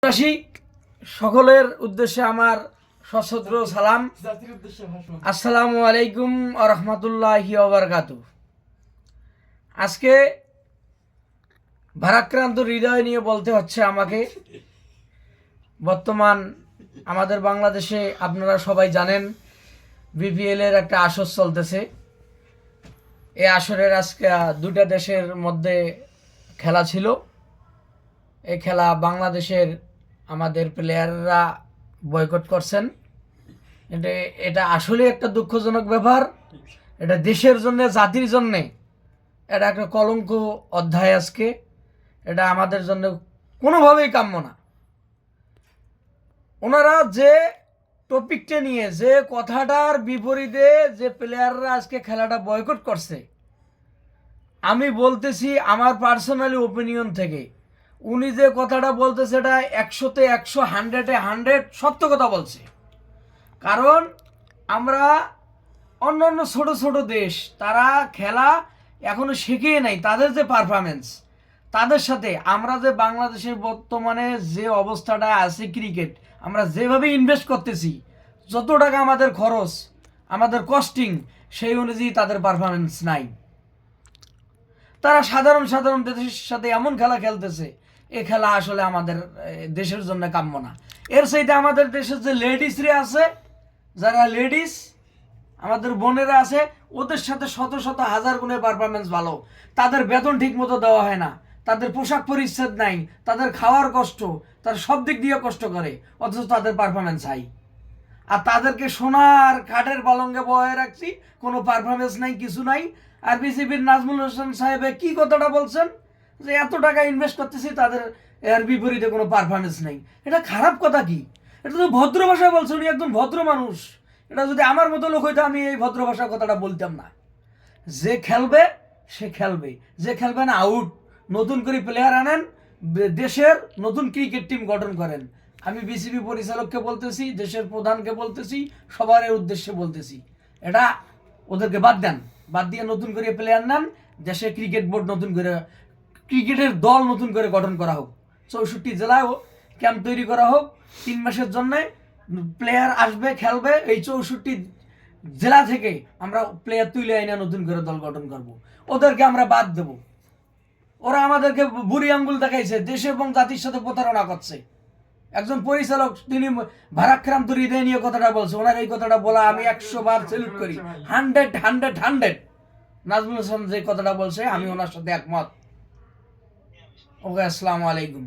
দেশবাসী সকলের উদ্দেশ্যে আমার সশ্রদ্ধ সালাম। আসসালামু আলাইকুম ওয়া রাহমাতুল্লাহি ওয়া বারাকাতুহু। আজকে ভারাক্রান্ত হৃদয় নিয়ে বলতে হচ্ছে আমাকে। বর্তমান আমাদের বাংলাদেশে আপনারা সবাই জানেন বিপিএল এর একটা আসর চলতেছে। এই আসরের আজকে দুটা দেশের মধ্যে খেলা ছিল। এই খেলা বাংলাদেশের আমাদের প্লেয়াররা বয়কট করছেন। এটা আসলে একটা দুঃখজনক ব্যাপার। এটা দেশের জন্য, জাতির জন্য এটা একটা কলঙ্ক অধ্যায়। আজকে এটা আমাদের জন্য কোনোভাবেই কাম্য না। ওনারা যে টপিকটা নিয়ে, যে কথাটার বিপরীতে যে প্লেয়াররা আজকে খেলাটা বয়কট করছে, আমি বলতেছি আমার পার্সোনালি ওপিনিয়ন থেকে, উনি যে কথাটা বলতেছে এটা 100-তে 100, 100-এ 100 সত্য কথা বলছে। কারণ আমরা অন্য ছোট ছোট দেশ, তারা খেলা এখনো শিখেই নাই, তাদের যে পারফরমেন্স, তাদের সাথে আমরা যে বাংলাদেশের বর্তমানে যে অবস্থাটা আছে ক্রিকেট, আমরা যেভাবে ইনভেস্ট করতেছি, যত টাকা আমাদের খরচ, আমাদের কস্টিং, সেই অনুযায়ী তাদের পারফরমেন্স নাই। তারা সাধারণ দেশের সাথে এমন খেলা খেলতেছে, এ খেলা আসলে আমাদের দেশের জন্য কাম্য না। এর চাইতে আমাদের দেশের যে লেডিসরা আছে, যারা লেডিস আমাদের বোনেরা আছে, ওদের সাথে শত শত হাজার গুণে পারফরমেন্স ভালো। তাদের বেতন ঠিক মতো দেওয়া হয় না, তাদের পোশাক পরিচ্ছদ নাই, তাদের খাওয়ার কষ্ট, তারা সব দিক দিয়ে কষ্ট করে, অথচ তাদের পারফরমেন্স হাই। আর তাদেরকে সোনার কাঠের পালঙ্কে বয়ে রাখছি, কোনো পারফরমেন্স নাই, কিছু নাই। আর বিসিবির নাজমুল হোসেন সাহেব কি কথাটা বলছেন যে এত টাকা ইনভেস্ট করতেছি, তাদের এর বিপরীতে কোনো পারফরমেন্স নেই। এটা খারাপ কথা কি? এটা তো ভদ্র ভাষায় বলছে, উনি একজন ভদ্র মানুষ। এটা যদি আমার মতো লোক হইতো, আমি এই ভদ্র ভাষার কথাটা বলতাম না। যে খেলবে সে খেলবে, যে খেলবে না আউট। নতুন করে প্লেয়ার আনেন, দেশের নতুন ক্রিকেট টিম গঠন করেন। আমি বিসিবি পরিচালককে বলতেছি, দেশের প্রধানকে বলতেছি, সবার উদ্দেশ্যে বলতেছি, এটা ওদেরকে বাদ দেন, বাদ দিয়ে নতুন করে প্লেয়ার নেন। দেশে ক্রিকেট বোর্ড নতুন করে, ক্রিকেটের দল নতুন করে গঠন করা হোক। 64 জেলায় ক্যাম্প তৈরি করা হোক। 3 মাসের জন্য প্লেয়ার আসবে, খেলবে। এই 64 জেলা থেকে আমরা প্লেয়ার তুলে আইনা নতুন করে দল গঠন করব। ওদেরকে আমরা বাদ দেব। ওরা আমাদেরকে বুড়ি আঙ্গুল দেখাইছে, দেশ এবং জাতির সাথে প্রতারণা করছে। একজন পরিচালক, তিনি ভারাক্রান্ত হৃদয় নিয়ে কথাটা বলছে। ওনার এই কথাটা বলা আমি 100 বার সেলুট করি। 100 নাজমুল হোসেন যে কথাটা বলছে, আমি ওনার সাথে একমত। ওকে, আসসালামু আলাইকুম।